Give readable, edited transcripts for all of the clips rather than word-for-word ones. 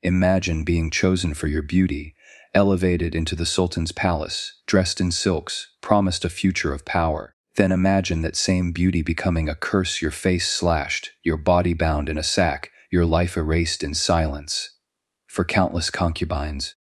Imagine being chosen for your beauty, elevated into the sultan's palace, dressed in silks, promised a future of power. Then imagine that same beauty becoming a curse, your face slashed, your body bound in a sack, your life erased in silence. For countless concubines,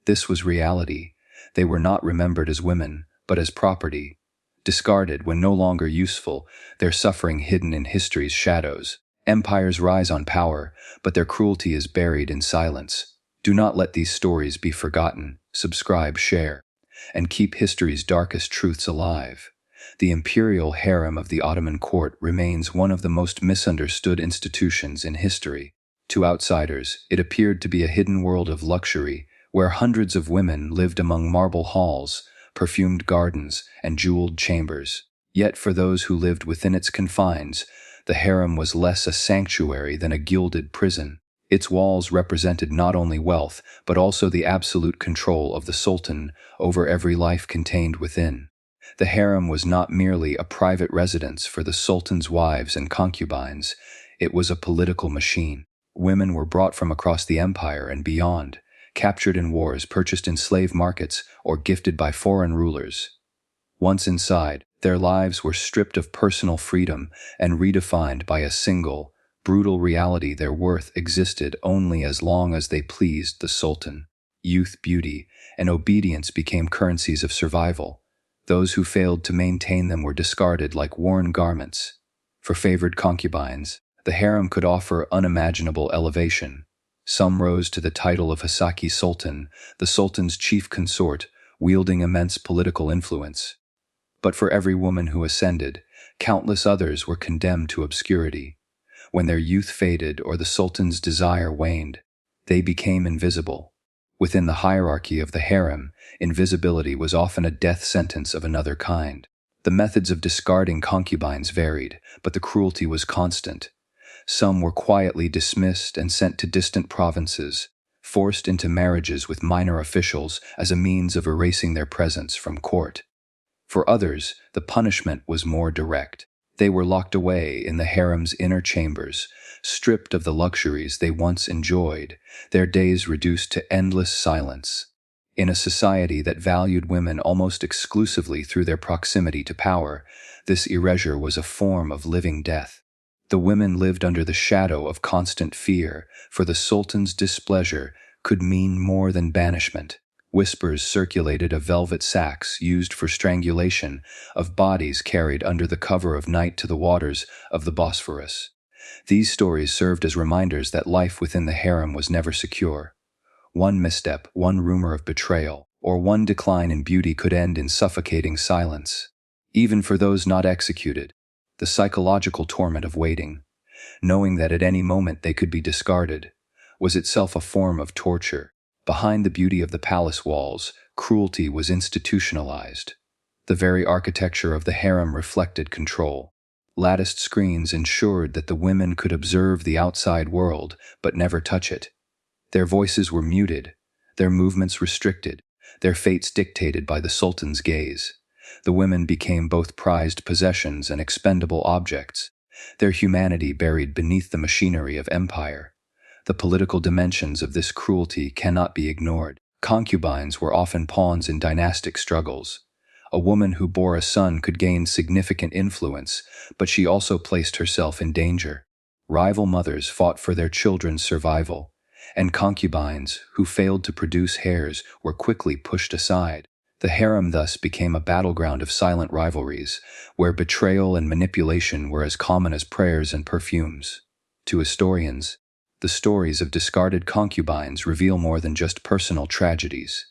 this was reality. They were not remembered as women, but as property. Discarded when no longer useful, their suffering hidden in history's shadows. Empires rise on power, but their cruelty is buried in silence. Do not let these stories be forgotten. Subscribe, share, and keep history's darkest truths alive. The imperial harem of the Ottoman court remains one of the most misunderstood institutions in history. To outsiders, it appeared to be a hidden world of luxury, where hundreds of women lived among marble halls, perfumed gardens, and jeweled chambers. Yet for those who lived within its confines, the harem was less a sanctuary than a gilded prison. Its walls represented not only wealth, but also the absolute control of the sultan over every life contained within. The harem was not merely a private residence for the sultan's wives and concubines, it was a political machine. Women were brought from across the empire and beyond, captured in wars, purchased in slave markets, or gifted by foreign rulers. Once inside, their lives were stripped of personal freedom and redefined by a single, brutal reality: their worth existed only as long as they pleased the sultan. Youth, beauty, and obedience became currencies of survival. Those who failed to maintain them were discarded like worn garments. For favored concubines, the harem could offer unimaginable elevation. Some rose to the title of Hasaki Sultan, the sultan's chief consort, wielding immense political influence. But for every woman who ascended, countless others were condemned to obscurity. When their youth faded or the sultan's desire waned, they became invisible. Within the hierarchy of the harem, invisibility was often a death sentence of another kind. The methods of discarding concubines varied, but the cruelty was constant. Some were quietly dismissed and sent to distant provinces, forced into marriages with minor officials as a means of erasing their presence from court. For others, the punishment was more direct. They were locked away in the harem's inner chambers, stripped of the luxuries they once enjoyed, their days reduced to endless silence. In a society that valued women almost exclusively through their proximity to power, this erasure was a form of living death. The women lived under the shadow of constant fear, for the sultan's displeasure could mean more than banishment. Whispers circulated of velvet sacks used for strangulation, of bodies carried under the cover of night to the waters of the Bosphorus. These stories served as reminders that life within the harem was never secure. One misstep, one rumor of betrayal, or one decline in beauty could end in suffocating silence. Even for those not executed, the psychological torment of waiting, knowing that at any moment they could be discarded, was itself a form of torture. Behind the beauty of the palace walls, cruelty was institutionalized. The very architecture of the harem reflected control. Latticed screens ensured that the women could observe the outside world, but never touch it. Their voices were muted, their movements restricted, their fates dictated by the sultan's gaze. The women became both prized possessions and expendable objects, their humanity buried beneath the machinery of empire. The political dimensions of this cruelty cannot be ignored. Concubines were often pawns in dynastic struggles. A woman who bore a son could gain significant influence, but she also placed herself in danger. Rival mothers fought for their children's survival, and concubines, who failed to produce heirs, were quickly pushed aside. The harem thus became a battleground of silent rivalries, where betrayal and manipulation were as common as prayers and perfumes. To historians, the stories of discarded concubines reveal more than just personal tragedies.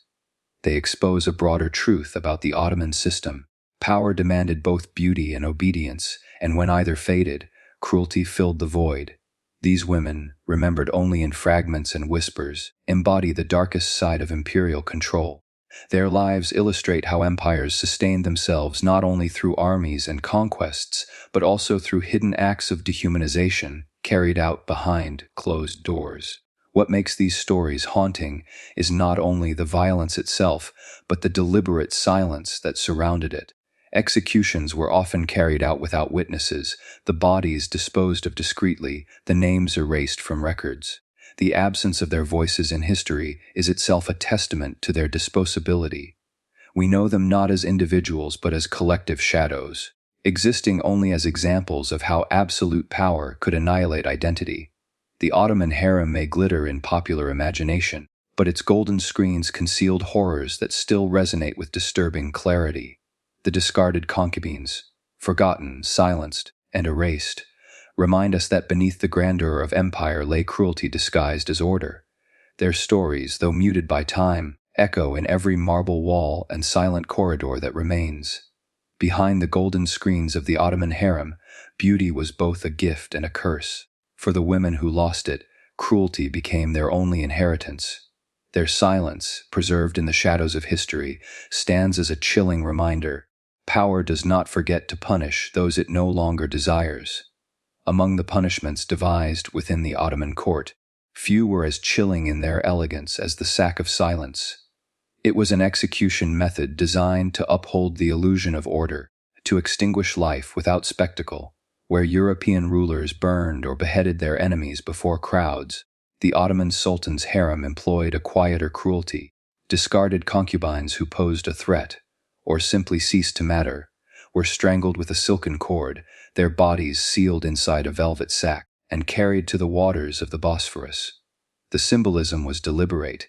They expose a broader truth about the Ottoman system. Power demanded both beauty and obedience, and when either faded, cruelty filled the void. These women, remembered only in fragments and whispers, embody the darkest side of imperial control. Their lives illustrate how empires sustained themselves not only through armies and conquests, but also through hidden acts of dehumanization carried out behind closed doors. What makes these stories haunting is not only the violence itself, but the deliberate silence that surrounded it. Executions were often carried out without witnesses, the bodies disposed of discreetly, the names erased from records. The absence of their voices in history is itself a testament to their disposability. We know them not as individuals but as collective shadows, existing only as examples of how absolute power could annihilate identity. The Ottoman harem may glitter in popular imagination, but its golden screens concealed horrors that still resonate with disturbing clarity. The discarded concubines, forgotten, silenced, and erased, remind us that beneath the grandeur of empire lay cruelty disguised as order. Their stories, though muted by time, echo in every marble wall and silent corridor that remains. Behind the golden screens of the Ottoman harem, beauty was both a gift and a curse. For the women who lost it, cruelty became their only inheritance. Their silence, preserved in the shadows of history, stands as a chilling reminder. Power does not forget to punish those it no longer desires. Among the punishments devised within the Ottoman court, few were as chilling in their elegance as the sack of silence. It was an execution method designed to uphold the illusion of order, to extinguish life without spectacle. Where European rulers burned or beheaded their enemies before crowds, the Ottoman Sultans' harem employed a quieter cruelty. Discarded concubines who posed a threat, or simply ceased to matter, were strangled with a silken cord, their bodies sealed inside a velvet sack, and carried to the waters of the Bosphorus. The symbolism was deliberate.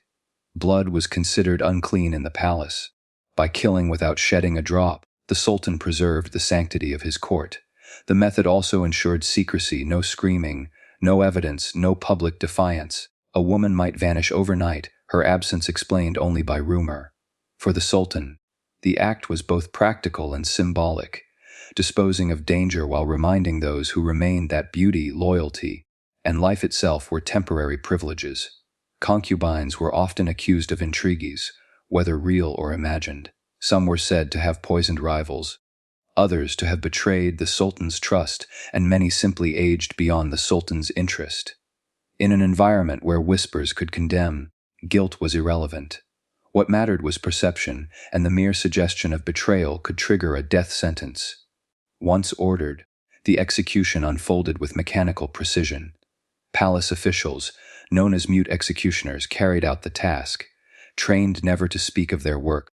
Blood was considered unclean in the palace. By killing without shedding a drop, the Sultan preserved the sanctity of his court. The method also ensured secrecy, no screaming, no evidence, no public defiance. A woman might vanish overnight, her absence explained only by rumor. For the Sultan, the act was both practical and symbolic, disposing of danger while reminding those who remained that beauty, loyalty, and life itself were temporary privileges. Concubines were often accused of intrigues, whether real or imagined. Some were said to have poisoned rivals, others to have betrayed the Sultan's trust, and many simply aged beyond the Sultan's interest. In an environment where whispers could condemn, guilt was irrelevant. What mattered was perception, and the mere suggestion of betrayal could trigger a death sentence. Once ordered, the execution unfolded with mechanical precision. Palace officials, known as mute executioners, carried out the task, trained never to speak of their work.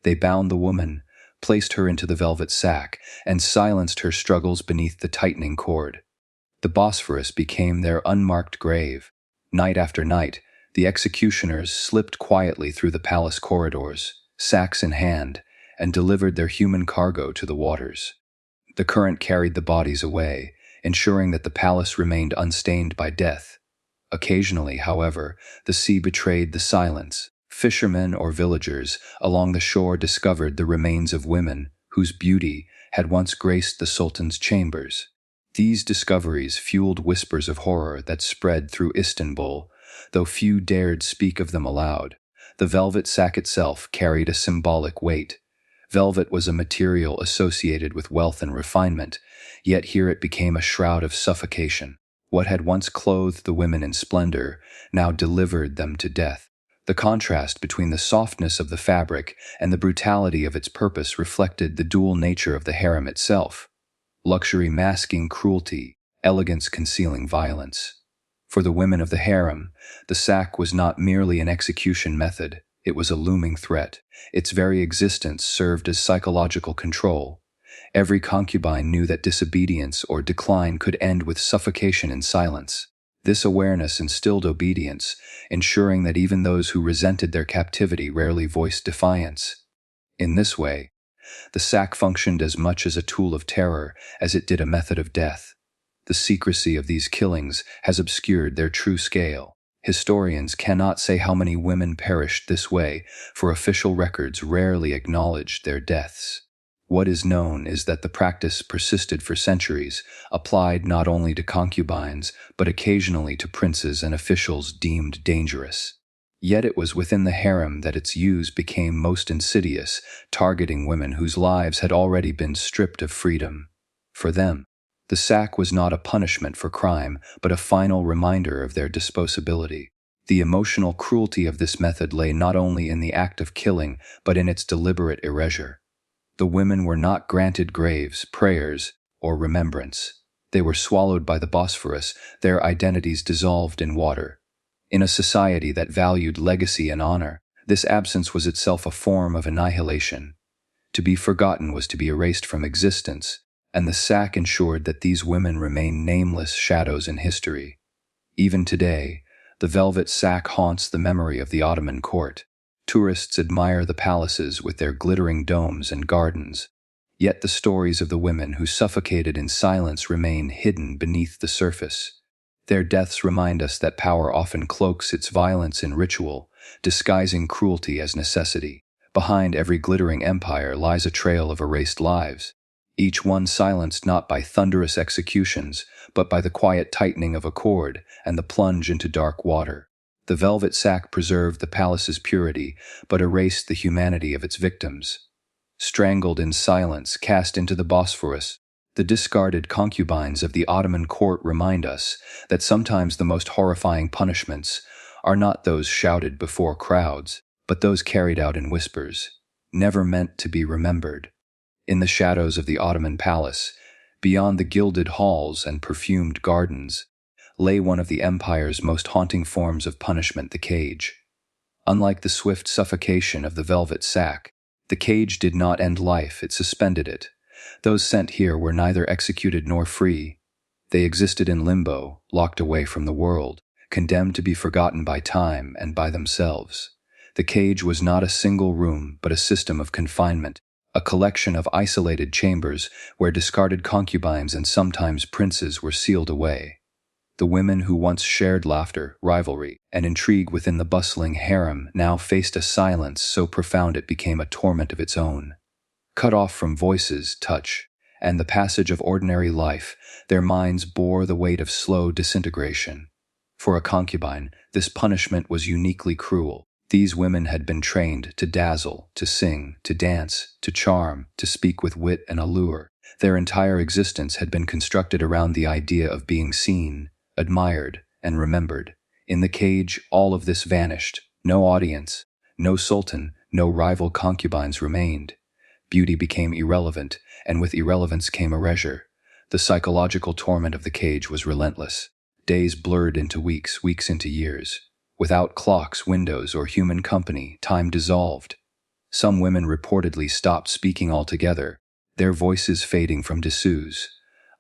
They bound the woman, placed her into the velvet sack, and silenced her struggles beneath the tightening cord. The Bosphorus became their unmarked grave. Night after night, the executioners slipped quietly through the palace corridors, sacks in hand, and delivered their human cargo to the waters. The current carried the bodies away, ensuring that the palace remained unstained by death. Occasionally, however, the sea betrayed the silence. Fishermen or villagers along the shore discovered the remains of women whose beauty had once graced the Sultan's chambers. These discoveries fueled whispers of horror that spread through Istanbul, though few dared speak of them aloud. The velvet sack itself carried a symbolic weight. Velvet was a material associated with wealth and refinement, yet here it became a shroud of suffocation. What had once clothed the women in splendor now delivered them to death. The contrast between the softness of the fabric and the brutality of its purpose reflected the dual nature of the harem itself. Luxury masking cruelty, elegance concealing violence. For the women of the harem, the sack was not merely an execution method, it was a looming threat. Its very existence served as psychological control. Every concubine knew that disobedience or decline could end with suffocation and silence. This awareness instilled obedience, ensuring that even those who resented their captivity rarely voiced defiance. In this way, the sack functioned as much as a tool of terror as it did a method of death. The secrecy of these killings has obscured their true scale. Historians cannot say how many women perished this way, for official records rarely acknowledged their deaths. What is known is that the practice persisted for centuries, applied not only to concubines, but occasionally to princes and officials deemed dangerous. Yet it was within the harem that its use became most insidious, targeting women whose lives had already been stripped of freedom. For them, the sack was not a punishment for crime, but a final reminder of their disposability. The emotional cruelty of this method lay not only in the act of killing, but in its deliberate erasure. The women were not granted graves, prayers, or remembrance. They were swallowed by the Bosphorus, their identities dissolved in water. In a society that valued legacy and honor, this absence was itself a form of annihilation. To be forgotten was to be erased from existence, and the sack ensured that these women remain nameless shadows in history. Even today, the velvet sack haunts the memory of the Ottoman court. Tourists admire the palaces with their glittering domes and gardens, yet the stories of the women who suffocated in silence remain hidden beneath the surface. Their deaths remind us that power often cloaks its violence in ritual, disguising cruelty as necessity. Behind every glittering empire lies a trail of erased lives, each one silenced not by thunderous executions, but by the quiet tightening of a cord and the plunge into dark water. The velvet sack preserved the palace's purity, but erased the humanity of its victims. Strangled in silence, cast into the Bosphorus, the discarded concubines of the Ottoman court remind us that sometimes the most horrifying punishments are not those shouted before crowds, but those carried out in whispers, never meant to be remembered. In the shadows of the Ottoman palace, beyond the gilded halls and perfumed gardens, lay one of the empire's most haunting forms of punishment, the cage. Unlike the swift suffocation of the velvet sack, the cage did not end life, it suspended it. Those sent here were neither executed nor free. They existed in limbo, locked away from the world, condemned to be forgotten by time and by themselves. The cage was not a single room, but a system of confinement, a collection of isolated chambers where discarded concubines and sometimes princes were sealed away. The women who once shared laughter, rivalry, and intrigue within the bustling harem now faced a silence so profound it became a torment of its own. Cut off from voices, touch, and the passage of ordinary life, their minds bore the weight of slow disintegration. For a concubine, this punishment was uniquely cruel. These women had been trained to dazzle, to sing, to dance, to charm, to speak with wit and allure. Their entire existence had been constructed around the idea of being seen, admired, and remembered. In the cage, all of this vanished. No audience, no sultan, no rival concubines remained. Beauty became irrelevant, and with irrelevance came erasure. The psychological torment of the cage was relentless. Days blurred into weeks, weeks into years. Without clocks, windows, or human company, time dissolved. Some women reportedly stopped speaking altogether, their voices fading from disuse.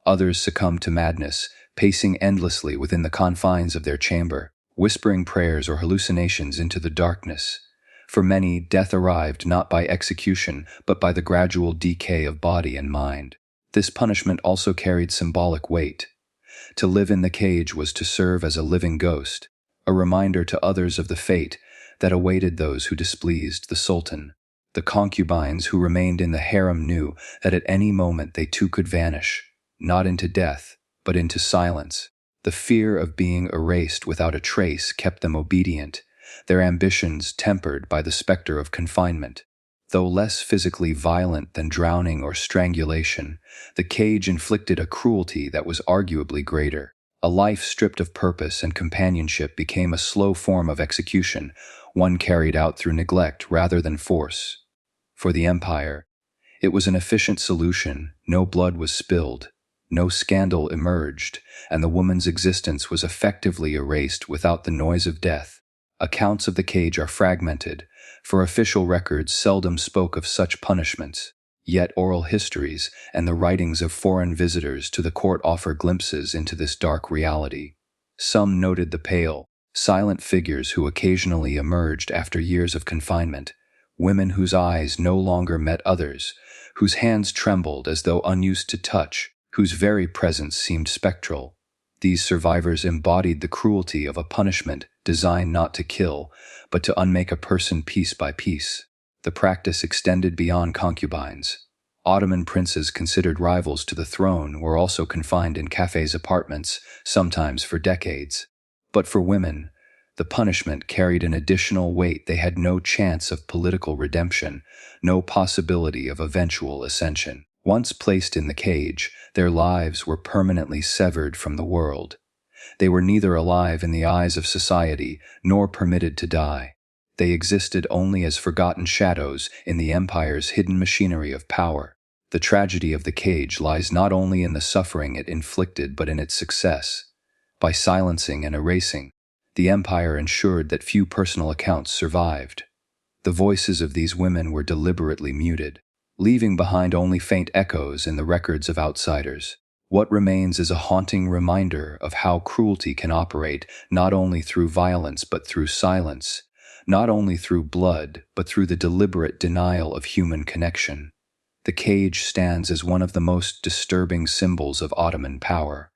Others succumbed to madness, pacing endlessly within the confines of their chamber, whispering prayers or hallucinations into the darkness. For many, death arrived not by execution, but by the gradual decay of body and mind. This punishment also carried symbolic weight. To live in the cage was to serve as a living ghost, a reminder to others of the fate that awaited those who displeased the sultan. The concubines who remained in the harem knew that at any moment they too could vanish, not into death, but into silence. The fear of being erased without a trace kept them obedient, their ambitions tempered by the specter of confinement. Though less physically violent than drowning or strangulation, the cage inflicted a cruelty that was arguably greater. A life stripped of purpose and companionship became a slow form of execution, one carried out through neglect rather than force. For the empire, it was an efficient solution. No blood was spilled, no scandal emerged, and the woman's existence was effectively erased without the noise of death. Accounts of the cage are fragmented, for official records seldom spoke of such punishments. Yet oral histories and the writings of foreign visitors to the court offer glimpses into this dark reality. Some noted the pale, silent figures who occasionally emerged after years of confinement, women whose eyes no longer met others, whose hands trembled as though unused to touch, whose very presence seemed spectral. These survivors embodied the cruelty of a punishment designed not to kill, but to unmake a person piece by piece. The practice extended beyond concubines. Ottoman princes considered rivals to the throne were also confined in cafes' apartments, sometimes for decades. But for women, the punishment carried an additional weight. They had no chance of political redemption, no possibility of eventual ascension. Once placed in the cage, their lives were permanently severed from the world. They were neither alive in the eyes of society nor permitted to die. They existed only as forgotten shadows in the empire's hidden machinery of power. The tragedy of the cage lies not only in the suffering it inflicted but in its success. By silencing and erasing, The empire ensured that few personal accounts survived. The voices of these women were deliberately muted, leaving behind only faint echoes in the records of outsiders. What remains is a haunting reminder of how cruelty can operate not only through violence but through silence, not only through blood but through the deliberate denial of human connection. The cage stands as one of the most disturbing symbols of Ottoman power.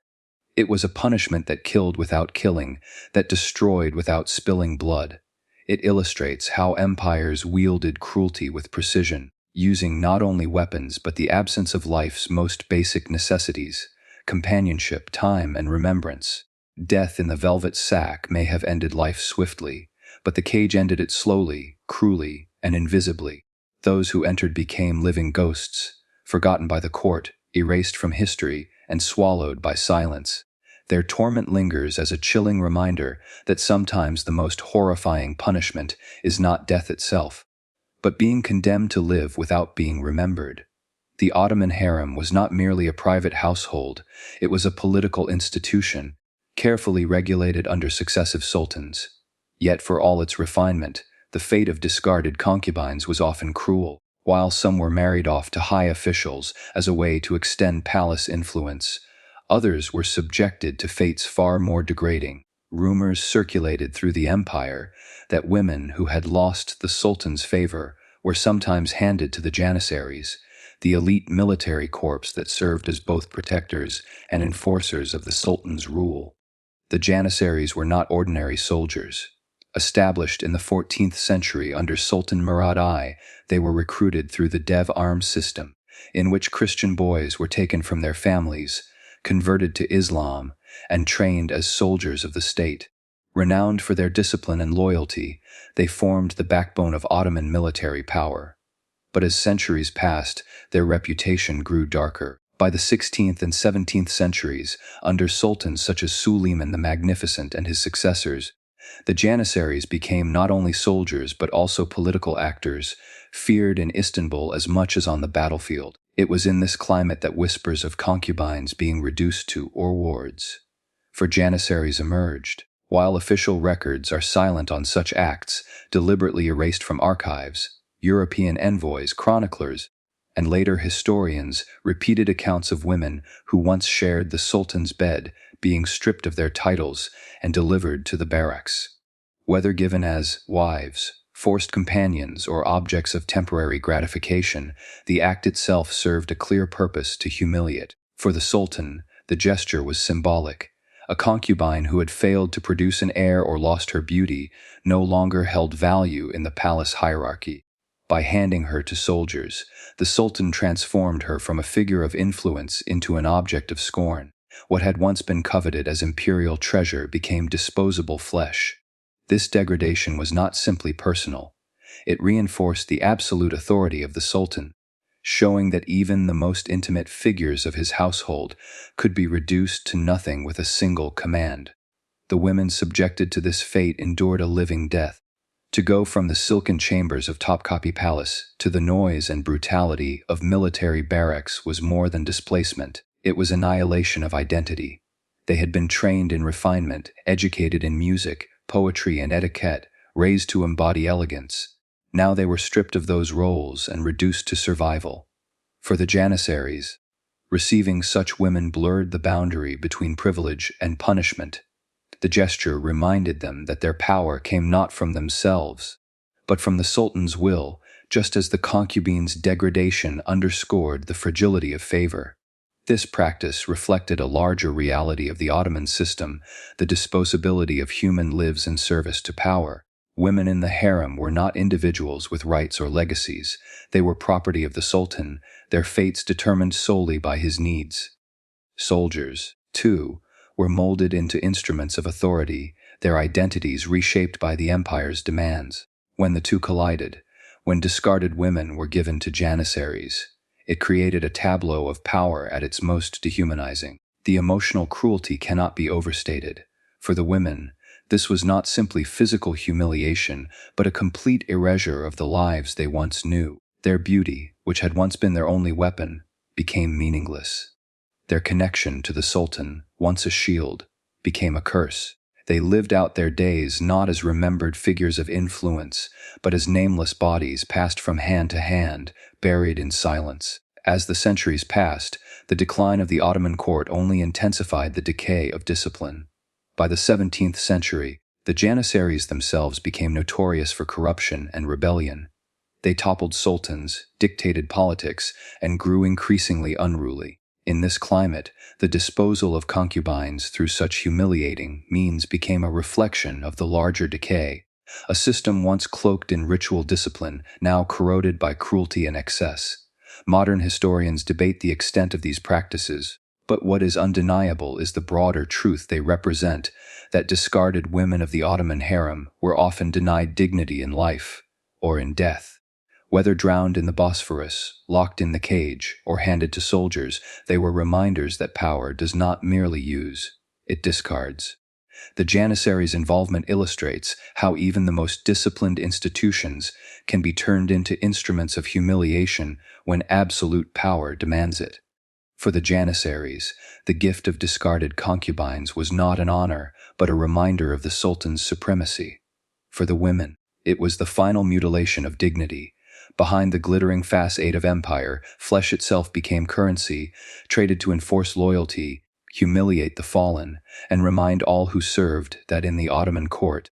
It was a punishment that killed without killing, that destroyed without spilling blood. It illustrates how empires wielded cruelty with precision, using not only weapons but the absence of life's most basic necessities: companionship, time, and remembrance. Death in the velvet sack may have ended life swiftly, but the cage ended it slowly, cruelly, and invisibly. Those who entered became living ghosts, forgotten by the court, erased from history, and swallowed by silence. Their torment lingers as a chilling reminder that sometimes the most horrifying punishment is not death itself, but being condemned to live without being remembered. The Ottoman harem was not merely a private household, it was a political institution, carefully regulated under successive sultans. Yet for all its refinement, the fate of discarded concubines was often cruel. While some were married off to high officials as a way to extend palace influence, others were subjected to fates far more degrading. Rumors circulated through the empire that women who had lost the sultan's favor were sometimes handed to the janissaries, the elite military corps that served as both protectors and enforcers of the sultan's rule. The janissaries were not ordinary soldiers. Established in the 14th century under Sultan Murad I, they were recruited through the Dev arms system, in which Christian boys were taken from their families, converted to Islam, and trained as soldiers of the state. Renowned for their discipline and loyalty, they formed the backbone of Ottoman military power. But as centuries passed, their reputation grew darker. By the 16th and 17th centuries, under sultans such as Suleiman the Magnificent and his successors, the janissaries became not only soldiers but also political actors, feared in Istanbul as much as on the battlefield. It was in this climate that whispers of concubines being reduced to wards for janissaries emerged. While official records are silent on such acts, deliberately erased from archives, European envoys, chroniclers, and later historians repeated accounts of women who once shared the sultan's bed being stripped of their titles and delivered to the barracks. Whether given as wives, forced companions, or objects of temporary gratification, the act itself served a clear purpose: to humiliate. For the sultan, the gesture was symbolic. A concubine who had failed to produce an heir or lost her beauty no longer held value in the palace hierarchy. By handing her to soldiers, the sultan transformed her from a figure of influence into an object of scorn. What had once been coveted as imperial treasure became disposable flesh. This degradation was not simply personal. It reinforced the absolute authority of the sultan, showing that even the most intimate figures of his household could be reduced to nothing with a single command. The women subjected to this fate endured a living death. To go from the silken chambers of Topkapi Palace to the noise and brutality of military barracks was more than displacement. It was annihilation of identity. They had been trained in refinement, educated in music, poetry, and etiquette, raised to embody elegance. Now they were stripped of those roles and reduced to survival. For the janissaries, receiving such women blurred the boundary between privilege and punishment. The gesture reminded them that their power came not from themselves, but from the sultan's will, just as the concubines' degradation underscored the fragility of favor. This practice reflected a larger reality of the Ottoman system, the disposability of human lives in service to power. Women in the harem were not individuals with rights or legacies. They were property of the sultan, their fates determined solely by his needs. Soldiers, too, were molded into instruments of authority, their identities reshaped by the empire's demands. When the two collided, when discarded women were given to janissaries, it created a tableau of power at its most dehumanizing. The emotional cruelty cannot be overstated. For the women, this was not simply physical humiliation, but a complete erasure of the lives they once knew. Their beauty, which had once been their only weapon, became meaningless. Their connection to the sultan, once a shield, became a curse. They lived out their days not as remembered figures of influence, but as nameless bodies passed from hand to hand, buried in silence. As the centuries passed, the decline of the Ottoman court only intensified the decay of discipline. By the 17th century, the Janissaries themselves became notorious for corruption and rebellion. They toppled sultans, dictated politics, and grew increasingly unruly. In this climate, the disposal of concubines through such humiliating means became a reflection of the larger decay, a system once cloaked in ritual discipline, now corroded by cruelty and excess. Modern historians debate the extent of these practices, but what is undeniable is the broader truth they represent, that discarded women of the Ottoman harem were often denied dignity in life or in death. Whether drowned in the Bosphorus, locked in the cage, or handed to soldiers, they were reminders that power does not merely use, it discards. The Janissaries' involvement illustrates how even the most disciplined institutions can be turned into instruments of humiliation when absolute power demands it. For the Janissaries, the gift of discarded concubines was not an honor, but a reminder of the Sultan's supremacy. For the women, it was the final mutilation of dignity. Behind the glittering facade of empire, flesh itself became currency, traded to enforce loyalty, humiliate the fallen, and remind all who served that in the Ottoman court,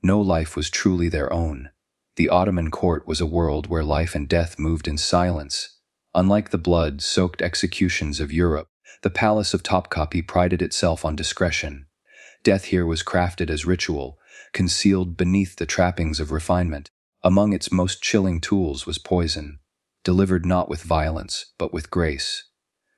no life was truly their own. The Ottoman court was a world where life and death moved in silence. Unlike the blood-soaked executions of Europe, the palace of Topkapi prided itself on discretion. Death here was crafted as ritual, concealed beneath the trappings of refinement. Among its most chilling tools was poison, delivered not with violence, but with grace.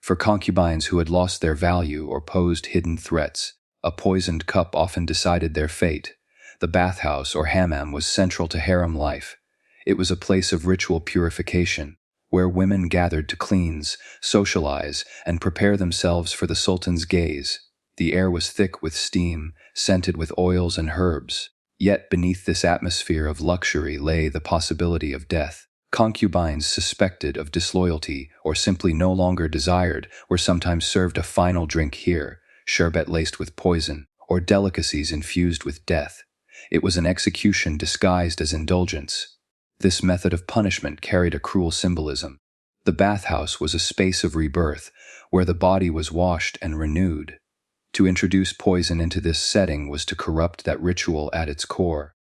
For concubines who had lost their value or posed hidden threats, a poisoned cup often decided their fate. The bathhouse or hammam was central to harem life. It was a place of ritual purification, where women gathered to cleanse, socialize, and prepare themselves for the Sultan's gaze. The air was thick with steam, scented with oils and herbs. Yet beneath this atmosphere of luxury lay the possibility of death. Concubines suspected of disloyalty or simply no longer desired were sometimes served a final drink here, sherbet laced with poison, or delicacies infused with death. It was an execution disguised as indulgence. This method of punishment carried a cruel symbolism. The bathhouse was a space of rebirth, where the body was washed and renewed. To introduce poison into this setting was to corrupt that ritual at its core.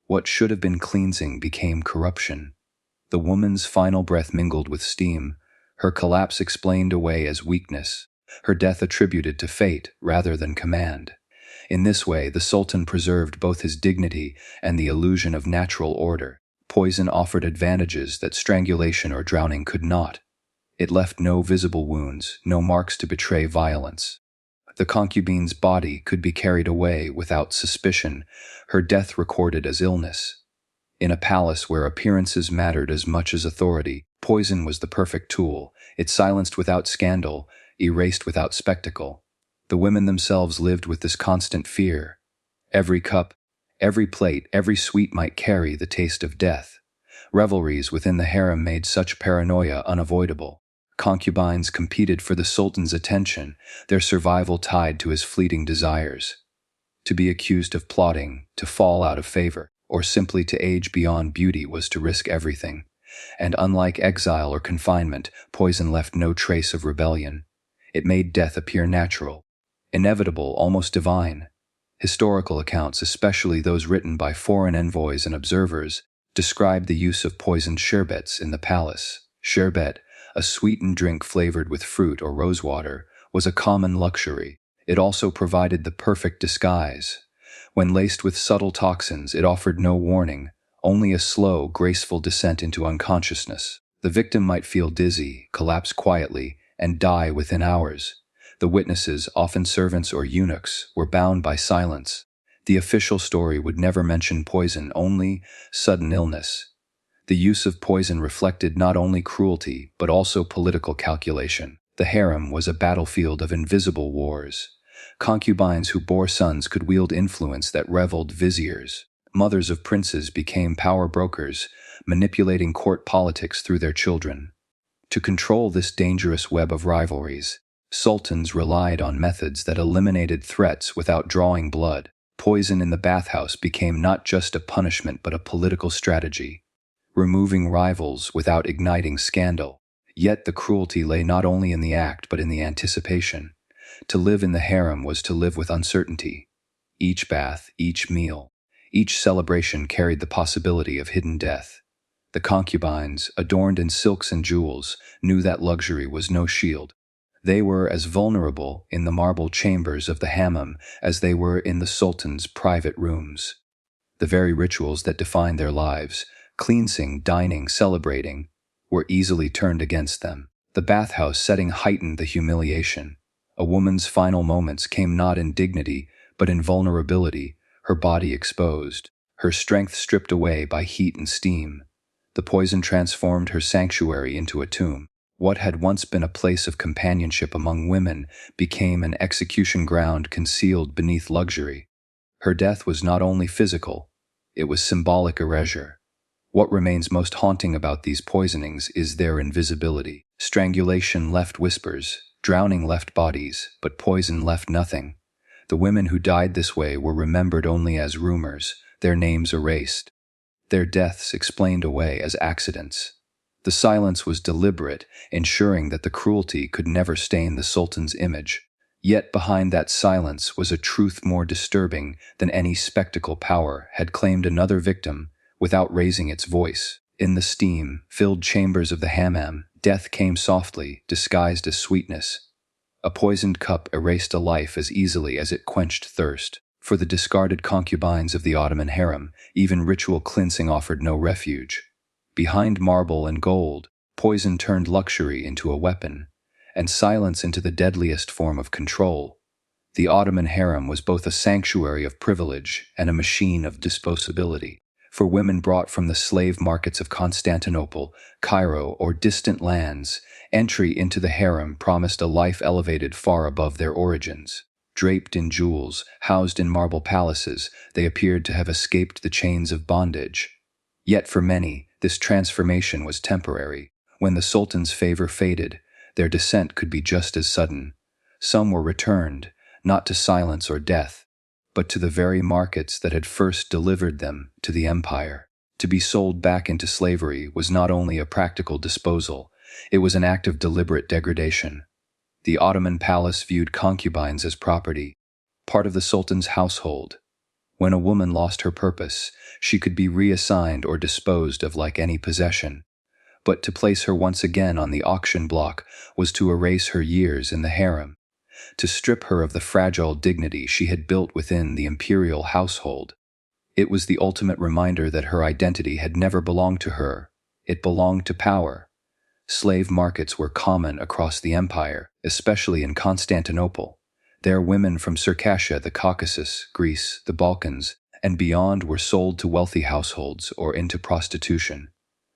What should have been cleansing became corruption. The woman's final breath mingled with steam, her collapse explained away as weakness, her death attributed to fate rather than command. In this way, the Sultan preserved both his dignity and the illusion of natural order. Poison offered advantages that strangulation or drowning could not. It left no visible wounds, no marks to betray violence. The concubine's body could be carried away without suspicion, her death recorded as illness. In a palace where appearances mattered as much as authority, poison was the perfect tool. It silenced without scandal, erased without spectacle. The women themselves lived with this constant fear. Every cup, every plate, every sweet might carry the taste of death. Revelries within the harem made such paranoia unavoidable. Concubines competed for the Sultan's attention, their survival tied to his fleeting desires. To be accused of plotting, to fall out of favor, or simply to age beyond beauty was to risk everything. And unlike exile or confinement, poison left no trace of rebellion. It made death appear natural, inevitable, almost divine. Historical accounts, especially those written by foreign envoys and observers, describe the use of poisoned sherbets in the palace. Sherbet, a sweetened drink flavored with fruit or rosewater, was a common luxury. It also provided the perfect disguise. When laced with subtle toxins, it offered no warning, only a slow, graceful descent into unconsciousness. The victim might feel dizzy, collapse quietly, and die within hours. The witnesses, often servants or eunuchs, were bound by silence. The official story would never mention poison, only sudden illness. The use of poison reflected not only cruelty, but also political calculation. The harem was a battlefield of invisible wars. Concubines who bore sons could wield influence that reveled viziers. Mothers of princes became power brokers, manipulating court politics through their children. To control this dangerous web of rivalries, sultans relied on methods that eliminated threats without drawing blood. Poison in the bathhouse became not just a punishment but a political strategy, removing rivals without igniting scandal. Yet the cruelty lay not only in the act but in the anticipation. To live in the harem was to live with uncertainty. Each bath, each meal, each celebration carried the possibility of hidden death. The concubines, adorned in silks and jewels, knew that luxury was no shield. They were as vulnerable in the marble chambers of the harem as they were in the sultan's private rooms. The very rituals that defined their lives, cleansing, dining, celebrating, were easily turned against them. The bathhouse setting heightened the humiliation. A woman's final moments came not in dignity, but in vulnerability, her body exposed, her strength stripped away by heat and steam. The poison transformed her sanctuary into a tomb. What had once been a place of companionship among women became an execution ground concealed beneath luxury. Her death was not only physical, it was symbolic erasure. What remains most haunting about these poisonings is their invisibility. Strangulation left whispers, drowning left bodies, but poison left nothing. The women who died this way were remembered only as rumors, their names erased, their deaths explained away as accidents. The silence was deliberate, ensuring that the cruelty could never stain the sultan's image. Yet behind that silence was a truth more disturbing than any spectacle. Power had claimed another victim without raising its voice. In the steam-filled chambers of the hammam, death came softly, disguised as sweetness. A poisoned cup erased a life as easily as it quenched thirst. For the discarded concubines of the Ottoman harem, even ritual cleansing offered no refuge. Behind marble and gold, poison turned luxury into a weapon, and silence into the deadliest form of control. The Ottoman harem was both a sanctuary of privilege and a machine of disposability. For women brought from the slave markets of Constantinople, Cairo, or distant lands, entry into the harem promised a life elevated far above their origins. Draped in jewels, housed in marble palaces, they appeared to have escaped the chains of bondage. Yet for many, this transformation was temporary. When the sultan's favor faded, their descent could be just as sudden. Some were returned, not to silence or death, but to the very markets that had first delivered them to the empire. To be sold back into slavery was not only a practical disposal, it was an act of deliberate degradation. The Ottoman palace viewed concubines as property, part of the sultan's household. When a woman lost her purpose, she could be reassigned or disposed of like any possession. But to place her once again on the auction block was to erase her years in the harem, to strip her of the fragile dignity she had built within the imperial household. It was the ultimate reminder that her identity had never belonged to her, it belonged to power. Slave markets were common across the empire, especially in Constantinople. There women from Circassia, the Caucasus, Greece, the Balkans, and beyond were sold to wealthy households or into prostitution.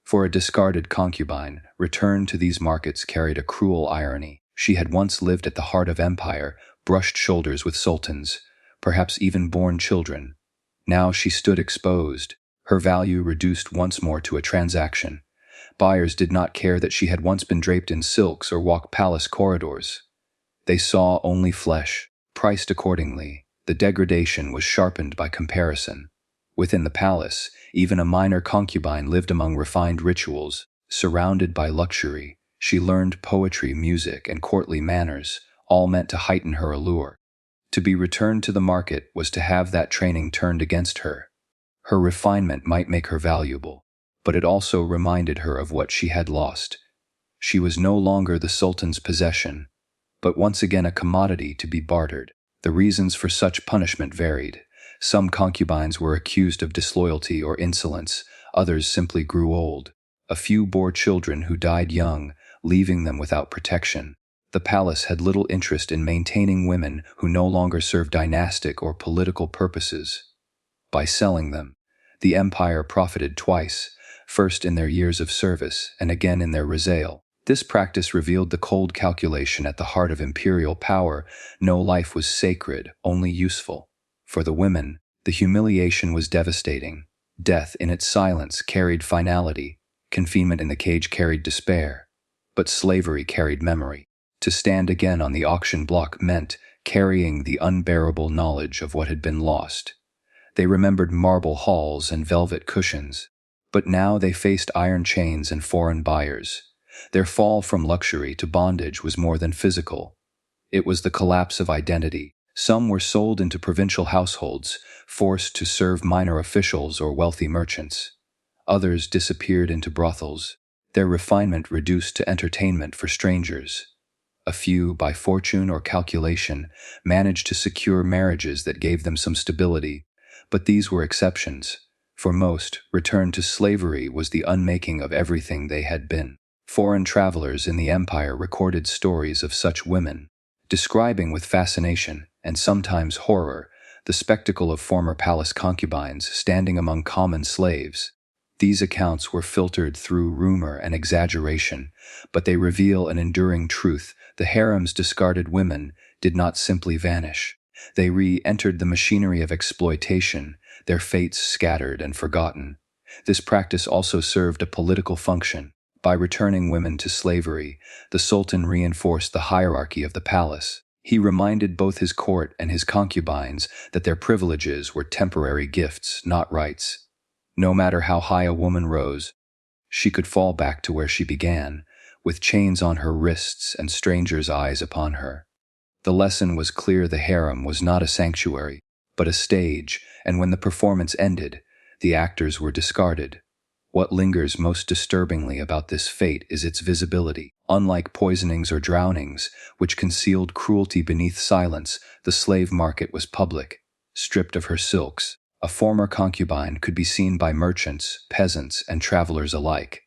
For a discarded concubine, return to these markets carried a cruel irony. She had once lived at the heart of empire, brushed shoulders with sultans, perhaps even borne children. Now she stood exposed, her value reduced once more to a transaction. Buyers did not care that she had once been draped in silks or walked palace corridors. They saw only flesh, priced accordingly. The degradation was sharpened by comparison. Within the palace, even a minor concubine lived among refined rituals, surrounded by luxury. She learned poetry, music, and courtly manners, all meant to heighten her allure. To be returned to the market was to have that training turned against her. Her refinement might make her valuable, but it also reminded her of what she had lost. She was no longer the sultan's possession, but once again a commodity to be bartered. The reasons for such punishment varied. Some concubines were accused of disloyalty or insolence, others simply grew old. A few bore children who died young, leaving them without protection. The palace had little interest in maintaining women who no longer served dynastic or political purposes. By selling them, the empire profited twice, first in their years of service and again in their resale. This practice revealed the cold calculation at the heart of imperial power. No life was sacred, only useful. For the women, the humiliation was devastating. Death in its silence carried finality. Confinement in the cage carried despair. But slavery carried memory. To stand again on the auction block meant carrying the unbearable knowledge of what had been lost. They remembered marble halls and velvet cushions, but now they faced iron chains and foreign buyers. Their fall from luxury to bondage was more than physical. It was the collapse of identity. Some were sold into provincial households, forced to serve minor officials or wealthy merchants. Others disappeared into brothels, their refinement reduced to entertainment for strangers. A few, by fortune or calculation, managed to secure marriages that gave them some stability, but these were exceptions. For most, return to slavery was the unmaking of everything they had been. Foreign travelers in the empire recorded stories of such women, describing with fascination, and sometimes horror, the spectacle of former palace concubines standing among common slaves. These accounts were filtered through rumor and exaggeration, but they reveal an enduring truth. The harem's discarded women did not simply vanish. They re-entered the machinery of exploitation, their fates scattered and forgotten. This practice also served a political function. By returning women to slavery, the Sultan reinforced the hierarchy of the palace. He reminded both his court and his concubines that their privileges were temporary gifts, not rights. No matter how high a woman rose, she could fall back to where she began, with chains on her wrists and strangers' eyes upon her. The lesson was clear: the harem was not a sanctuary, but a stage, and when the performance ended, the actors were discarded. What lingers most disturbingly about this fate is its visibility. Unlike poisonings or drownings, which concealed cruelty beneath silence, the slave market was public. Stripped of her silks, a former concubine could be seen by merchants, peasants, and travelers alike.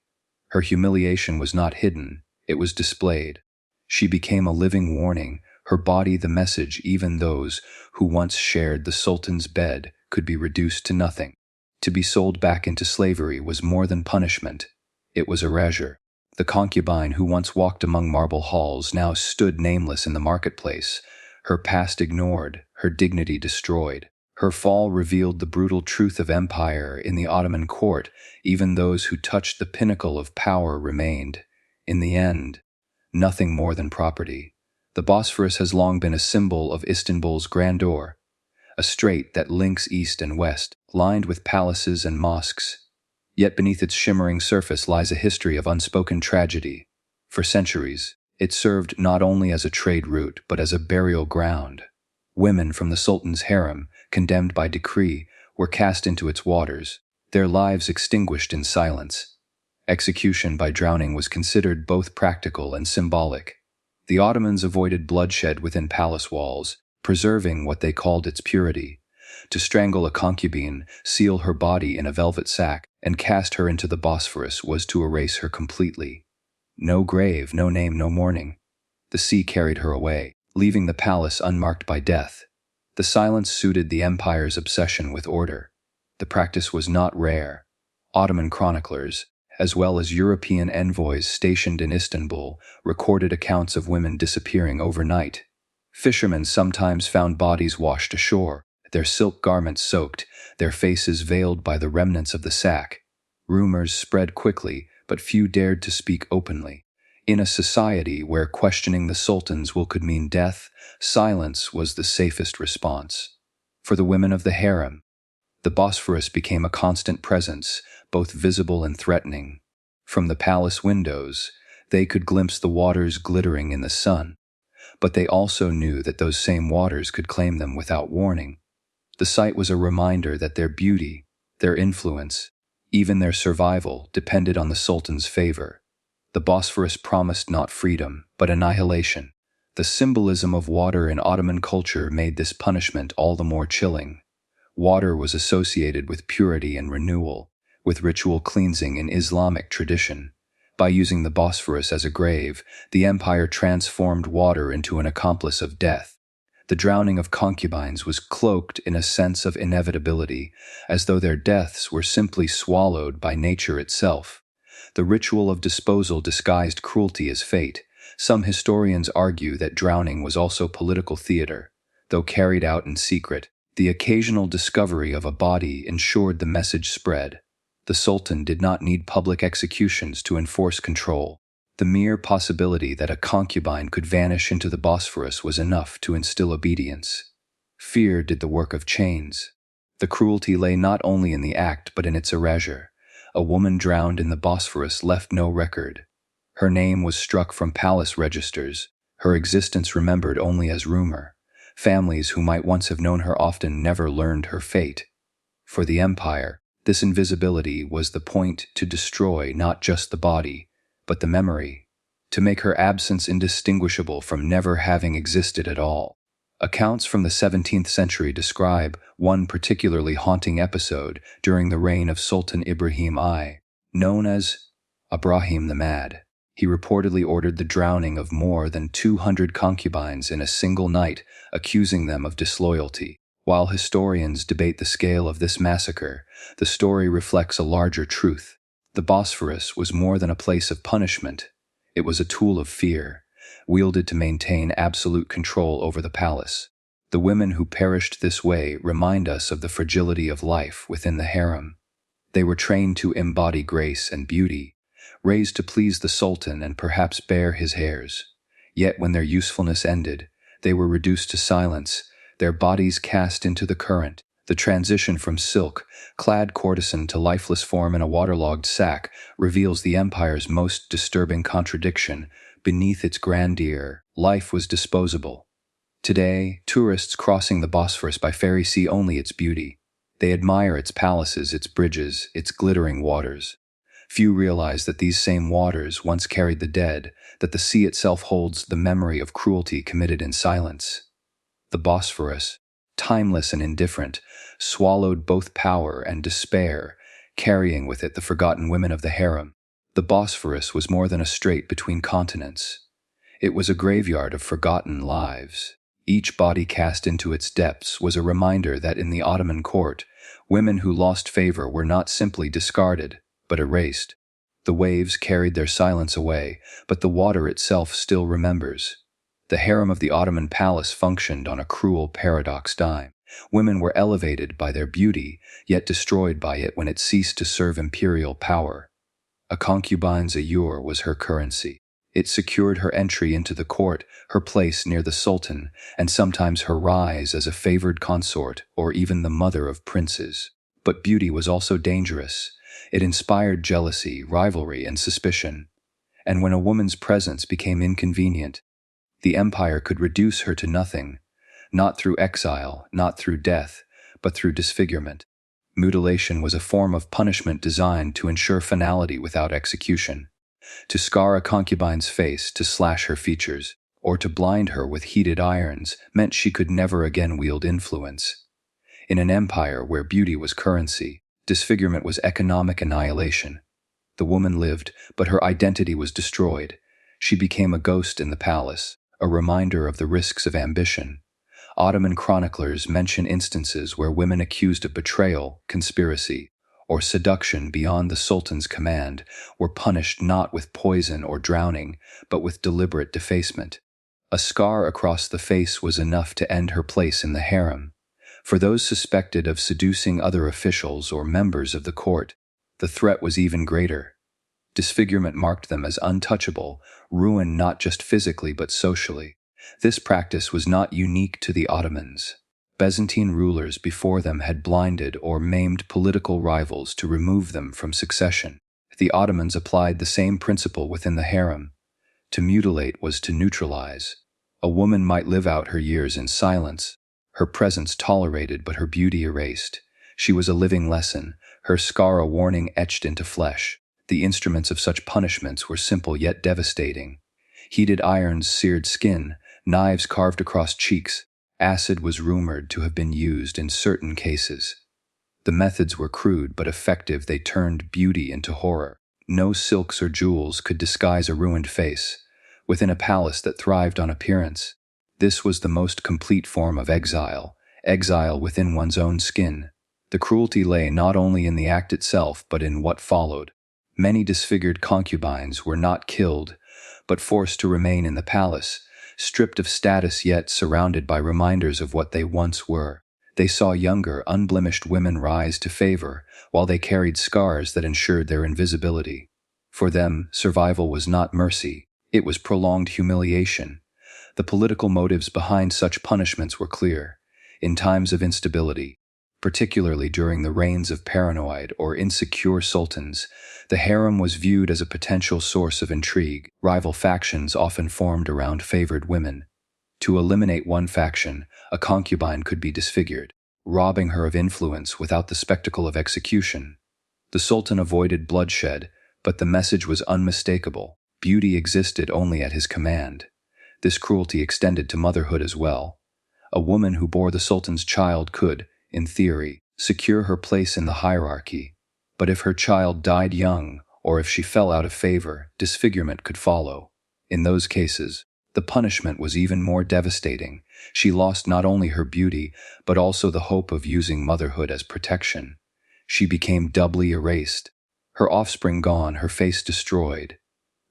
Her humiliation was not hidden, it was displayed. She became a living warning, her body the message. Even those who once shared the Sultan's bed could be reduced to nothing. To be sold back into slavery was more than punishment, it was erasure. The concubine who once walked among marble halls now stood nameless in the marketplace, her past ignored, her dignity destroyed. Her fall revealed the brutal truth of empire. In the Ottoman court, even those who touched the pinnacle of power remained, in the end, nothing more than property. The Bosphorus has long been a symbol of Istanbul's grandeur, a strait that links east and west, lined with palaces and mosques. Yet beneath its shimmering surface lies a history of unspoken tragedy. For centuries, it served not only as a trade route but as a burial ground. Women from the Sultan's harem, condemned by decree, were cast into its waters, their lives extinguished in silence. Execution by drowning was considered both practical and symbolic. The Ottomans avoided bloodshed within palace walls, preserving what they called its purity. To strangle a concubine, seal her body in a velvet sack, and cast her into the Bosphorus was to erase her completely. No grave, no name, no mourning. The sea carried her away, leaving the palace unmarked by death. The silence suited the empire's obsession with order. The practice was not rare. Ottoman chroniclers, as well as European envoys stationed in Istanbul, recorded accounts of women disappearing overnight. Fishermen sometimes found bodies washed ashore, their silk garments soaked, their faces veiled by the remnants of the sack. Rumors spread quickly, but few dared to speak openly. In a society where questioning the Sultan's will could mean death, silence was the safest response. For the women of the harem, the Bosphorus became a constant presence, both visible and threatening. From the palace windows, they could glimpse the waters glittering in the sun, but they also knew that those same waters could claim them without warning. The sight was a reminder that their beauty, their influence, even their survival depended on the Sultan's favor. The Bosphorus promised not freedom, but annihilation. The symbolism of water in Ottoman culture made this punishment all the more chilling. Water was associated with purity and renewal, with ritual cleansing in Islamic tradition. By using the Bosphorus as a grave, the empire transformed water into an accomplice of death. The drowning of concubines was cloaked in a sense of inevitability, as though their deaths were simply swallowed by nature itself. The ritual of disposal disguised cruelty as fate. Some historians argue that drowning was also political theater, though carried out in secret. The occasional discovery of a body ensured the message spread. The Sultan did not need public executions to enforce control. The mere possibility that a concubine could vanish into the Bosphorus was enough to instill obedience. Fear did the work of chains. The cruelty lay not only in the act but in its erasure. A woman drowned in the Bosphorus left no record. Her name was struck from palace registers, her existence remembered only as rumor. Families who might once have known her often never learned her fate. For the empire, this invisibility was the point to destroy not just the body, but the memory, to make her absence indistinguishable from never having existed at all. Accounts from the 17th century describe one particularly haunting episode during the reign of Sultan Ibrahim I, known as Ibrahim the Mad. He reportedly ordered the drowning of more than 200 concubines in a single night, accusing them of disloyalty. While historians debate the scale of this massacre, the story reflects a larger truth. The Bosphorus was more than a place of punishment. It was a tool of fear, wielded to maintain absolute control over the palace. The women who perished this way remind us of the fragility of life within the harem. They were trained to embody grace and beauty, raised to please the sultan and perhaps bear his hairs. Yet when their usefulness ended, they were reduced to silence, their bodies cast into the current. The transition from silk-clad courtesan to lifeless form in a waterlogged sack reveals the empire's most disturbing contradiction. Beneath its grandeur, life was disposable. Today, tourists crossing the Bosphorus by ferry see only its beauty. They admire its palaces, its bridges, its glittering waters. Few realize that these same waters once carried the dead, that the sea itself holds the memory of cruelty committed in silence. The Bosphorus, timeless and indifferent, swallowed both power and despair, carrying with it the forgotten women of the harem. The Bosphorus was more than a strait between continents. It was a graveyard of forgotten lives. Each body cast into its depths was a reminder that in the Ottoman court, women who lost favor were not simply discarded, but erased. The waves carried their silence away, but the water itself still remembers. The harem of the Ottoman palace functioned on a cruel paradox dime. Women were elevated by their beauty, yet destroyed by it when it ceased to serve imperial power. A concubine's allure was her currency. It secured her entry into the court, her place near the sultan, and sometimes her rise as a favored consort or even the mother of princes. But beauty was also dangerous. It inspired jealousy, rivalry, and suspicion. And when a woman's presence became inconvenient, the empire could reduce her to nothing, not through exile, not through death, but through disfigurement. Mutilation was a form of punishment designed to ensure finality without execution. To scar a concubine's face, to slash her features, or to blind her with heated irons meant she could never again wield influence. In an empire where beauty was currency, disfigurement was economic annihilation. The woman lived, but her identity was destroyed. She became a ghost in the palace, a reminder of the risks of ambition. Ottoman chroniclers mention instances where women accused of betrayal, conspiracy, or seduction beyond the sultan's command were punished not with poison or drowning, but with deliberate defacement. A scar across the face was enough to end her place in the harem. For those suspected of seducing other officials or members of the court, the threat was even greater. Disfigurement marked them as untouchable, ruined not just physically but socially. This practice was not unique to the Ottomans. Byzantine rulers before them had blinded or maimed political rivals to remove them from succession. The Ottomans applied the same principle within the harem. To mutilate was to neutralize. A woman might live out her years in silence, her presence tolerated but her beauty erased. She was a living lesson, her scar a warning etched into flesh. The instruments of such punishments were simple yet devastating. Heated irons seared skin, knives carved across cheeks. Acid was rumored to have been used in certain cases. The methods were crude but effective. They turned beauty into horror. No silks or jewels could disguise a ruined face. Within a palace that thrived on appearance, this was the most complete form of exile, exile within one's own skin. The cruelty lay not only in the act itself but in what followed. Many disfigured concubines were not killed, but forced to remain in the palace, stripped of status yet surrounded by reminders of what they once were. They saw younger, unblemished women rise to favor, while they carried scars that ensured their invisibility. For them, survival was not mercy, it was prolonged humiliation. The political motives behind such punishments were clear. In times of instability, particularly during the reigns of paranoid or insecure sultans, the harem was viewed as a potential source of intrigue. Rival factions often formed around favored women. To eliminate one faction, a concubine could be disfigured, robbing her of influence without the spectacle of execution. The sultan avoided bloodshed, but the message was unmistakable. Beauty existed only at his command. This cruelty extended to motherhood as well. A woman who bore the sultan's child could, in theory, secure her place in the hierarchy. But if her child died young, or if she fell out of favor, disfigurement could follow. In those cases, the punishment was even more devastating. She lost not only her beauty, but also the hope of using motherhood as protection. She became doubly erased. Her offspring gone, her face destroyed.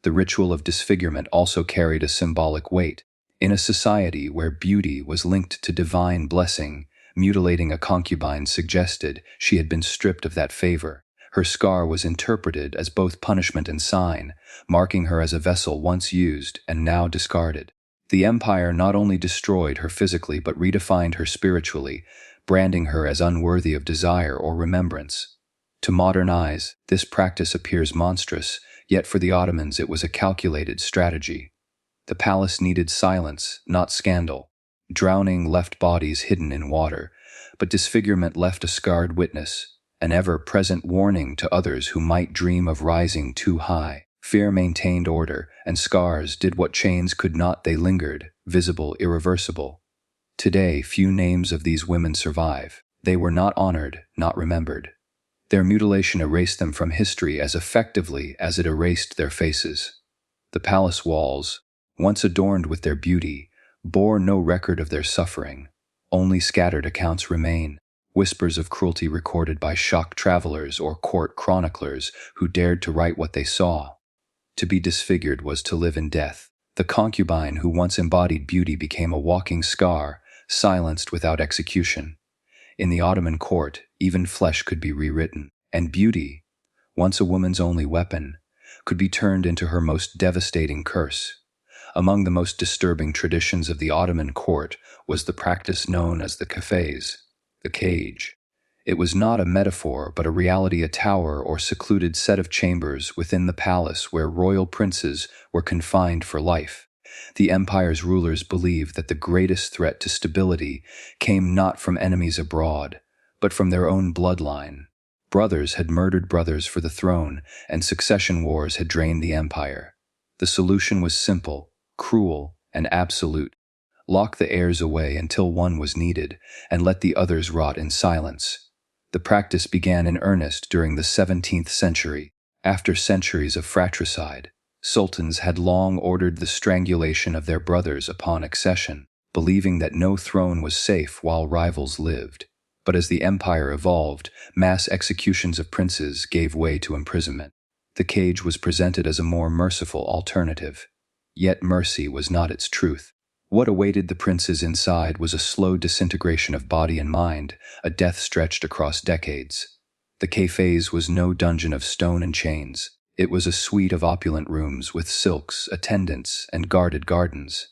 The ritual of disfigurement also carried a symbolic weight. In a society where beauty was linked to divine blessing, mutilating a concubine suggested she had been stripped of that favor. Her scar was interpreted as both punishment and sign, marking her as a vessel once used and now discarded. The empire not only destroyed her physically but redefined her spiritually, branding her as unworthy of desire or remembrance. To modern eyes, this practice appears monstrous, yet for the Ottomans it was a calculated strategy. The palace needed silence, not scandal. Drowning left bodies hidden in water, but disfigurement left a scarred witness, an ever-present warning to others who might dream of rising too high. Fear maintained order, and scars did what chains could not. They lingered, visible, irreversible. Today, few names of these women survive. They were not honored, not remembered. Their mutilation erased them from history as effectively as it erased their faces. The palace walls, once adorned with their beauty, bore no record of their suffering. Only scattered accounts remain, whispers of cruelty recorded by shocked travelers or court chroniclers who dared to write what they saw. To be disfigured was to live in death. The concubine who once embodied beauty became a walking scar, silenced without execution. In the Ottoman court, even flesh could be rewritten, and beauty, once a woman's only weapon, could be turned into her most devastating curse. Among the most disturbing traditions of the Ottoman court was the practice known as the kafes, the cage. It was not a metaphor but a reality, a tower or secluded set of chambers within the palace where royal princes were confined for life. The empire's rulers believed that the greatest threat to stability came not from enemies abroad, but from their own bloodline. Brothers had murdered brothers for the throne, and succession wars had drained the empire. The solution was simple, cruel, and absolute. Lock the heirs away until one was needed, and let the others rot in silence. The practice began in earnest during the 17th century. After centuries of fratricide, sultans had long ordered the strangulation of their brothers upon accession, believing that no throne was safe while rivals lived. But as the empire evolved, mass executions of princes gave way to imprisonment. The cage was presented as a more merciful alternative. Yet mercy was not its truth. What awaited the princes inside was a slow disintegration of body and mind, a death stretched across decades. The cafes was no dungeon of stone and chains. It was a suite of opulent rooms with silks, attendants, and guarded gardens.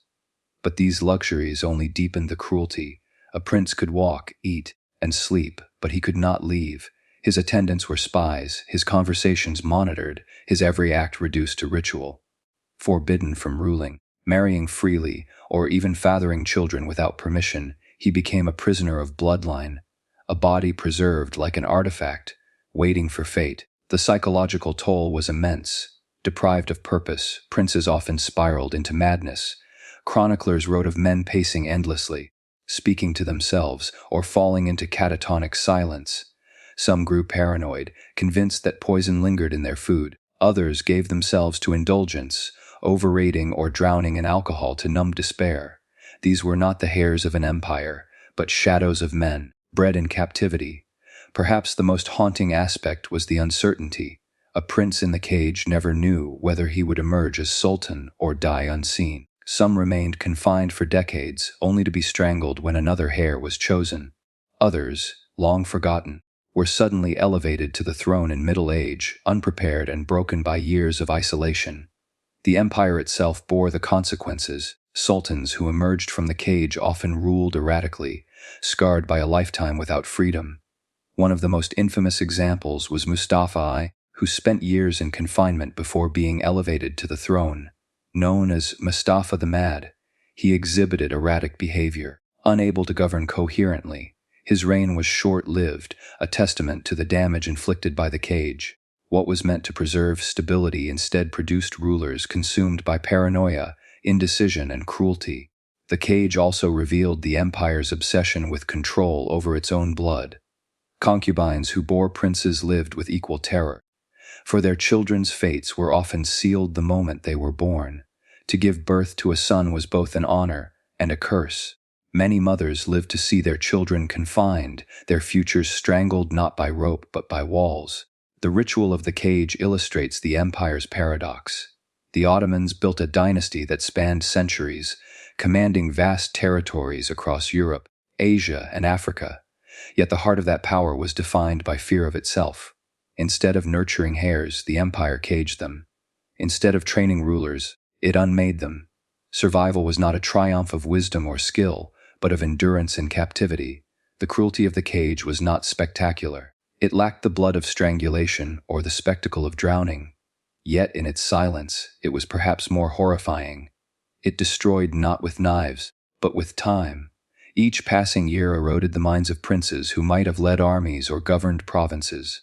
But these luxuries only deepened the cruelty. A prince could walk, eat, and sleep, but he could not leave. His attendants were spies, his conversations monitored, his every act reduced to ritual. Forbidden from ruling, marrying freely, or even fathering children without permission, he became a prisoner of bloodline, a body preserved like an artifact, waiting for fate. The psychological toll was immense. Deprived of purpose, princes often spiraled into madness. Chroniclers wrote of men pacing endlessly, speaking to themselves, or falling into catatonic silence. Some grew paranoid, convinced that poison lingered in their food. Others gave themselves to indulgence, overeating or drowning in alcohol to numb despair. These were not the heirs of an empire, but shadows of men, bred in captivity. Perhaps the most haunting aspect was the uncertainty. A prince in the cage never knew whether he would emerge as sultan or die unseen. Some remained confined for decades, only to be strangled when another heir was chosen. Others, long forgotten, were suddenly elevated to the throne in middle age, unprepared and broken by years of isolation. The empire itself bore the consequences. Sultans who emerged from the cage often ruled erratically, scarred by a lifetime without freedom. One of the most infamous examples was Mustafa I, who spent years in confinement before being elevated to the throne. Known as Mustafa the Mad, he exhibited erratic behavior, unable to govern coherently. His reign was short-lived, a testament to the damage inflicted by the cage. What was meant to preserve stability instead produced rulers consumed by paranoia, indecision, and cruelty. The cage also revealed the empire's obsession with control over its own blood. Concubines who bore princes lived with equal terror, for their children's fates were often sealed the moment they were born. To give birth to a son was both an honor and a curse. Many mothers lived to see their children confined, their futures strangled not by rope but by walls. The ritual of the cage illustrates the empire's paradox. The Ottomans built a dynasty that spanned centuries, commanding vast territories across Europe, Asia, and Africa. Yet the heart of that power was defined by fear of itself. Instead of nurturing heirs, the empire caged them. Instead of training rulers, it unmade them. Survival was not a triumph of wisdom or skill, but of endurance in captivity. The cruelty of the cage was not spectacular. It lacked the blood of strangulation or the spectacle of drowning. Yet in its silence, it was perhaps more horrifying. It destroyed not with knives, but with time. Each passing year eroded the minds of princes who might have led armies or governed provinces.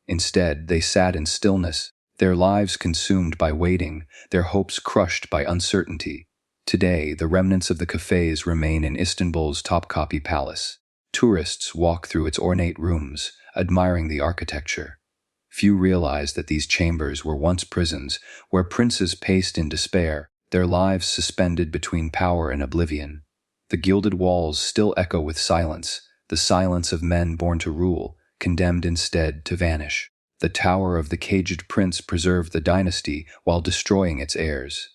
Instead, they sat in stillness, their lives consumed by waiting, their hopes crushed by uncertainty. Today, the remnants of the cafes remain in Istanbul's Topkapi Palace. Tourists walk through its ornate rooms, admiring the architecture. Few realize that these chambers were once prisons, where princes paced in despair, their lives suspended between power and oblivion. The gilded walls still echo with silence, the silence of men born to rule, condemned instead to vanish. The tower of the caged prince preserved the dynasty while destroying its heirs.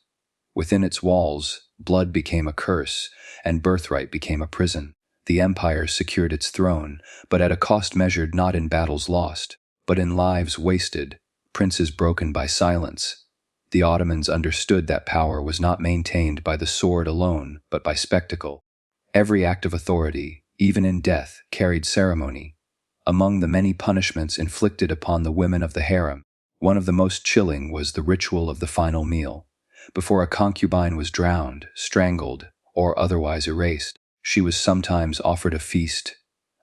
Within its walls, blood became a curse, and birthright became a prison. The empire secured its throne, but at a cost measured not in battles lost, but in lives wasted, princes broken by silence. The Ottomans understood that power was not maintained by the sword alone, but by spectacle. Every act of authority, even in death, carried ceremony. Among the many punishments inflicted upon the women of the harem, one of the most chilling was the ritual of the final meal. Before a concubine was drowned, strangled, or otherwise erased, she was sometimes offered a feast,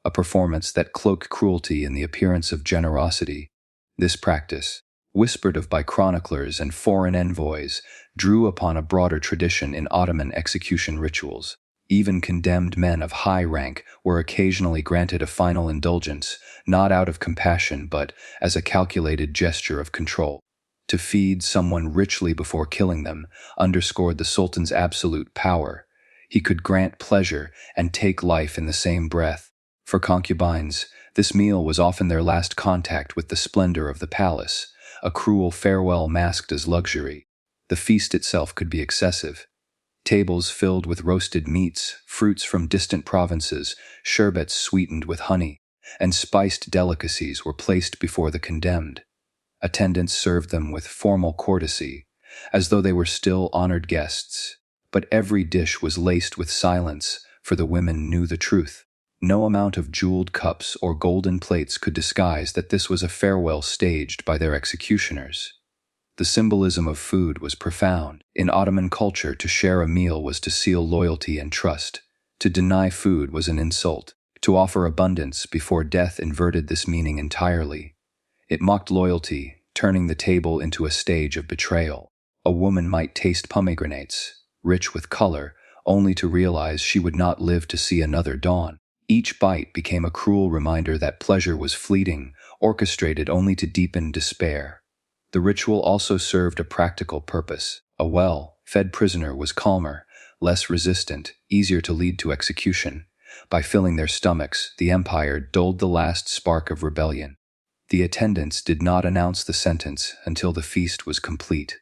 a performance that cloaked cruelty in the appearance of generosity. This practice, whispered of by chroniclers and foreign envoys, drew upon a broader tradition in Ottoman execution rituals. Even condemned men of high rank were occasionally granted a final indulgence, not out of compassion but as a calculated gesture of control. To feed someone richly before killing them underscored the Sultan's absolute power. He could grant pleasure and take life in the same breath. For concubines, this meal was often their last contact with the splendor of the palace, a cruel farewell masked as luxury. The feast itself could be excessive. Tables filled with roasted meats, fruits from distant provinces, sherbets sweetened with honey, and spiced delicacies were placed before the condemned. Attendants served them with formal courtesy, as though they were still honored guests. But every dish was laced with silence, for the women knew the truth. No amount of jeweled cups or golden plates could disguise that this was a farewell staged by their executioners. The symbolism of food was profound. In Ottoman culture, to share a meal was to seal loyalty and trust. To deny food was an insult. To offer abundance before death inverted this meaning entirely. It mocked loyalty, turning the table into a stage of betrayal. A woman might taste pomegranates, rich with color, only to realize she would not live to see another dawn. Each bite became a cruel reminder that pleasure was fleeting, orchestrated only to deepen despair. The ritual also served a practical purpose. A well-fed prisoner was calmer, less resistant, easier to lead to execution. By filling their stomachs, the empire dulled the last spark of rebellion. The attendants did not announce the sentence until the feast was complete.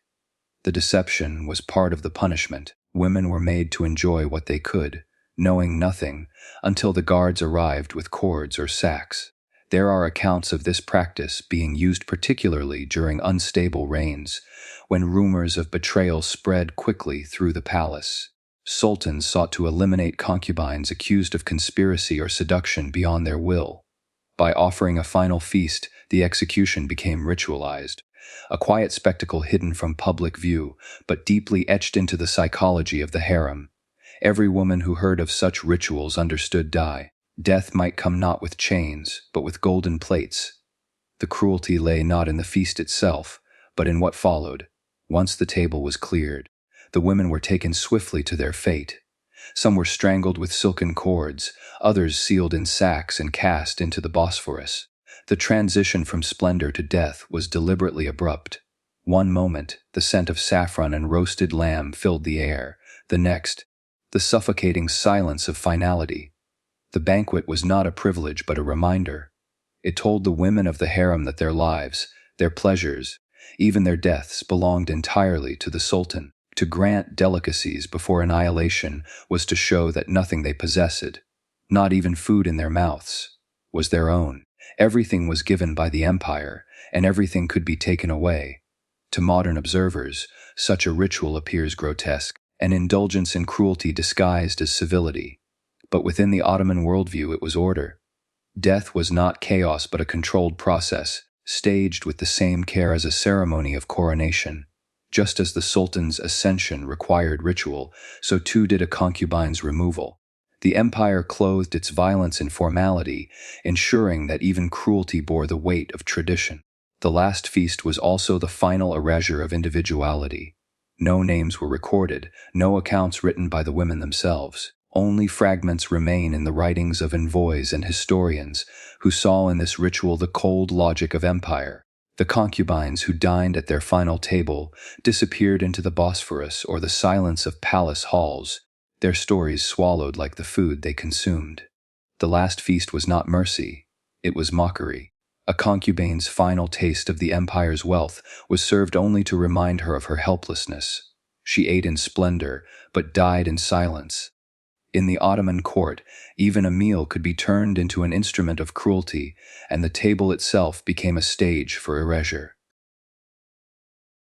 The deception was part of the punishment. Women were made to enjoy what they could, knowing nothing, until the guards arrived with cords or sacks. There are accounts of this practice being used particularly during unstable reigns, when rumors of betrayal spread quickly through the palace. Sultans sought to eliminate concubines accused of conspiracy or seduction beyond their will. By offering a final feast, the execution became ritualized, a quiet spectacle hidden from public view, but deeply etched into the psychology of the harem. Every woman who heard of such rituals understood death might come not with chains, but with golden plates. The cruelty lay not in the feast itself, but in what followed. Once the table was cleared, the women were taken swiftly to their fate. Some were strangled with silken cords, others sealed in sacks and cast into the Bosphorus. The transition from splendor to death was deliberately abrupt. One moment, the scent of saffron and roasted lamb filled the air. The next, the suffocating silence of finality. The banquet was not a privilege but a reminder. It told the women of the harem that their lives, their pleasures, even their deaths belonged entirely to the sultan. To grant delicacies before annihilation was to show that nothing they possessed, not even food in their mouths, was their own. Everything was given by the empire, and everything could be taken away. To modern observers, such a ritual appears grotesque, an indulgence in cruelty disguised as civility. But within the Ottoman worldview it was order. Death was not chaos but a controlled process, staged with the same care as a ceremony of coronation. Just as the sultan's ascension required ritual, so too did a concubine's removal. The empire clothed its violence in formality, ensuring that even cruelty bore the weight of tradition. The last feast was also the final erasure of individuality. No names were recorded, no accounts written by the women themselves. Only fragments remain in the writings of envoys and historians, who saw in this ritual the cold logic of empire. The concubines who dined at their final table disappeared into the Bosphorus or the silence of palace halls, their stories swallowed like the food they consumed. The last feast was not mercy, it was mockery. A concubine's final taste of the empire's wealth was served only to remind her of her helplessness. She ate in splendor, but died in silence. In the Ottoman court, even a meal could be turned into an instrument of cruelty, and the table itself became a stage for erasure.